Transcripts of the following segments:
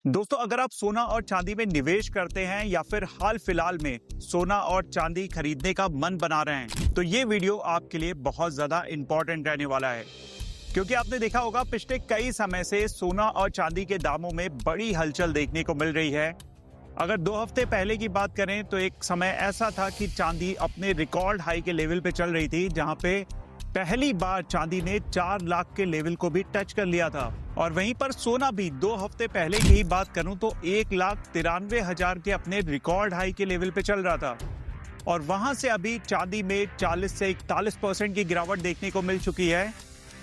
दोस्तों, अगर आप सोना और चांदी में निवेश करते हैं या फिर हाल फिलहाल में सोना और चांदी खरीदने का मन बना रहे हैं तो ये वीडियो आपके लिए बहुत ज्यादा इंपॉर्टेंट रहने वाला है। क्योंकि आपने देखा होगा पिछले कई समय से सोना और चांदी के दामों में बड़ी हलचल देखने को मिल रही है। अगर 2 हफ्ते पहले की बात करें तो एक समय ऐसा था कि चांदी अपने रिकॉर्ड हाई के लेवल पे चल रही थी, जहां पे पहली बार चांदी ने 4 लाख के लेवल को भी टच कर लिया था। और वहीं पर सोना भी 2 हफ्ते पहले की ही बात करूं तो 1,93,000 के अपने रिकॉर्ड हाई के लेवल पे चल रहा था। और वहां से अभी चांदी में 40 से 41% की गिरावट देखने को मिल चुकी है,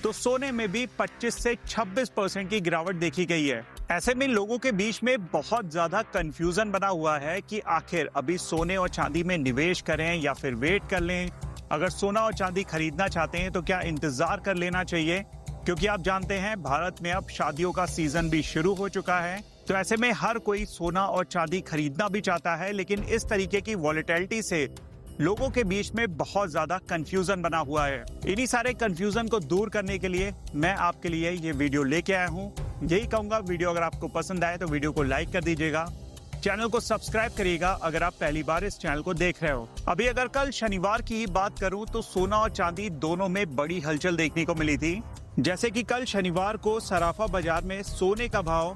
तो सोने में भी 25 से 26% की गिरावट देखी गई है। ऐसे में लोगों के बीच में बहुत ज्यादा कंफ्यूजन बना हुआ है कि आखिर अभी सोने और चांदी में निवेश करें या फिर वेट कर लें। अगर सोना और चांदी खरीदना चाहते हैं तो क्या इंतजार कर लेना चाहिए, क्योंकि आप जानते हैं भारत में अब शादियों का सीजन भी शुरू हो चुका है। तो ऐसे में हर कोई सोना और चांदी खरीदना भी चाहता है, लेकिन इस तरीके की वॉलेटिलिटी से लोगों के बीच में बहुत ज्यादा कंफ्यूजन बना हुआ है। इन्हीं सारे कंफ्यूजन को दूर करने के लिए मैं आपके लिए ये वीडियो लेके आया हूँ। यही कहूंगा, वीडियो अगर आपको पसंद आए तो वीडियो को लाइक कर दीजिएगा, चैनल को सब्सक्राइब करिएगा अगर आप पहली बार इस चैनल को देख रहे हो। अभी अगर कल शनिवार की ही बात करूं तो सोना और चांदी दोनों में बड़ी हलचल देखने को मिली थी। जैसे कि कल शनिवार को सराफा बाजार में सोने का भाव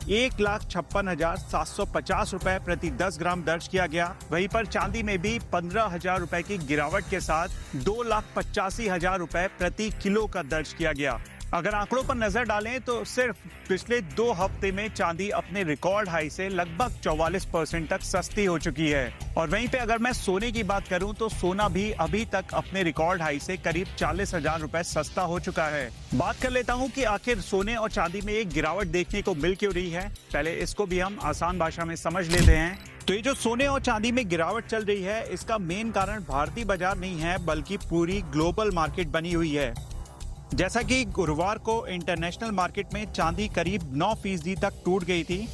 1,56,750 रुपए प्रति 10 ग्राम दर्ज किया गया। वहीं पर चांदी में भी 15,000 रुपए की गिरावट के साथ 2,85,000 रुपए प्रति किलो का दर्ज किया गया। अगर आंकड़ों पर नजर डालें तो सिर्फ पिछले 2 हफ्ते में चांदी अपने रिकॉर्ड हाई से लगभग 44% तक सस्ती हो चुकी है। और वहीं पे अगर मैं सोने की बात करूं तो सोना भी अभी तक अपने रिकॉर्ड हाई से करीब 40,000 रुपए सस्ता हो चुका है। बात कर लेता हूं कि आखिर सोने और चांदी में एक गिरावट देखने को मिल क्यों रही है। पहले इसको भी हम आसान भाषा में समझ लेते हैं। तो ये जो सोने और चांदी में गिरावट चल रही है, इसका मेन कारण भारतीय बाजार नहीं है बल्कि पूरी ग्लोबल मार्केट बनी हुई है। जैसा कि गुरुवार को इंटरनेशनल मार्केट में चांदी करीब 9% तक टूट गई थी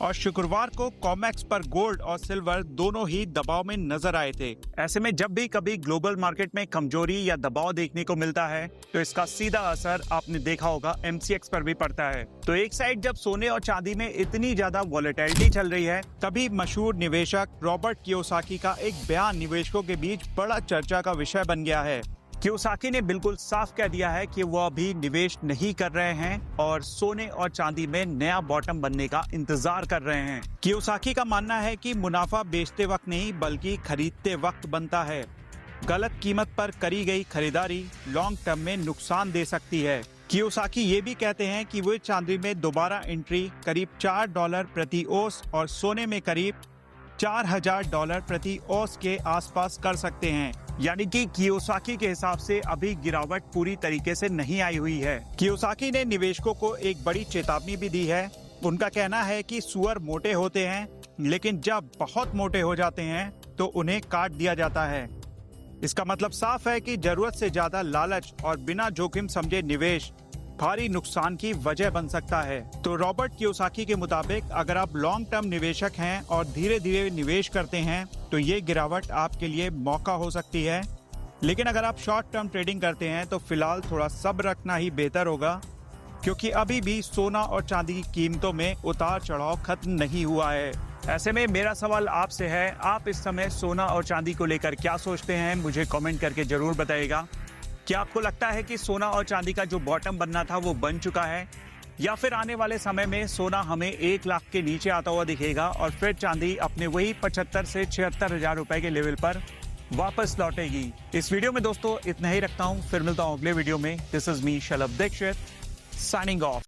और शुक्रवार को कॉमेक्स पर गोल्ड और सिल्वर दोनों ही दबाव में नजर आए थे। ऐसे में जब भी कभी ग्लोबल मार्केट में कमजोरी या दबाव देखने को मिलता है तो इसका सीधा असर आपने देखा होगा MCX पर भी पड़ता है। तो एक साइड जब सोने और चांदी में इतनी ज्यादा वॉलेटिलिटी चल रही है, तभी मशहूर निवेशक रॉबर्ट कियोसाकी का एक बयान निवेशकों के बीच बड़ा चर्चा का विषय बन गया है। कियोसाकी ने बिल्कुल साफ कह दिया है कि वो अभी निवेश नहीं कर रहे हैं और सोने और चांदी में नया बॉटम बनने का इंतजार कर रहे हैं। कियोसाकी का मानना है कि मुनाफा बेचते वक्त नहीं बल्कि खरीदते वक्त बनता है। गलत कीमत पर करी गई खरीदारी लॉन्ग टर्म में नुकसान दे सकती है। कियोसाकी ये भी कहते हैं कि वे चांदी में दोबारा एंट्री करीब $4 प्रति औंस और सोने में करीब $4,000 प्रति औंस के आसपास कर सकते हैं। यानी कि कियोसाकी के हिसाब से अभी गिरावट पूरी तरीके से नहीं आई हुई है। कियोसाकी ने निवेशकों को एक बड़ी चेतावनी भी दी है। उनका कहना है कि सुअर मोटे होते हैं, लेकिन जब बहुत मोटे हो जाते हैं तो उन्हें काट दिया जाता है। इसका मतलब साफ है कि जरूरत से ज्यादा लालच और बिना जोखिम समझे निवेश भारी नुकसान की वजह बन सकता है। तो रॉबर्ट कियोसाकी के मुताबिक अगर आप लॉन्ग टर्म निवेशक हैं और धीरे धीरे निवेश करते हैं तो ये गिरावट आपके लिए मौका हो सकती है। लेकिन अगर आप शॉर्ट टर्म ट्रेडिंग करते हैं तो फिलहाल थोड़ा सब्र रखना ही बेहतर होगा, क्योंकि अभी भी सोना और चांदी की कीमतों में उतार चढ़ाव खत्म नहीं हुआ है। ऐसे में मेरा सवाल आपसे है, आप इस समय सोना और चांदी को लेकर क्या सोचते हैं, मुझे कमेंट करके जरूर बताइएगा। क्या आपको लगता है कि सोना और चांदी का जो बॉटम बनना था वो बन चुका है, या फिर आने वाले समय में सोना हमें 1 लाख के नीचे आता हुआ दिखेगा और फिर चांदी अपने वही 75 से 76,000 रुपए के लेवल पर वापस लौटेगी? इस वीडियो में दोस्तों इतना ही रखता हूँ, फिर मिलता हूँ अगले वीडियो में। This is me Shalabh Dikshit signing of.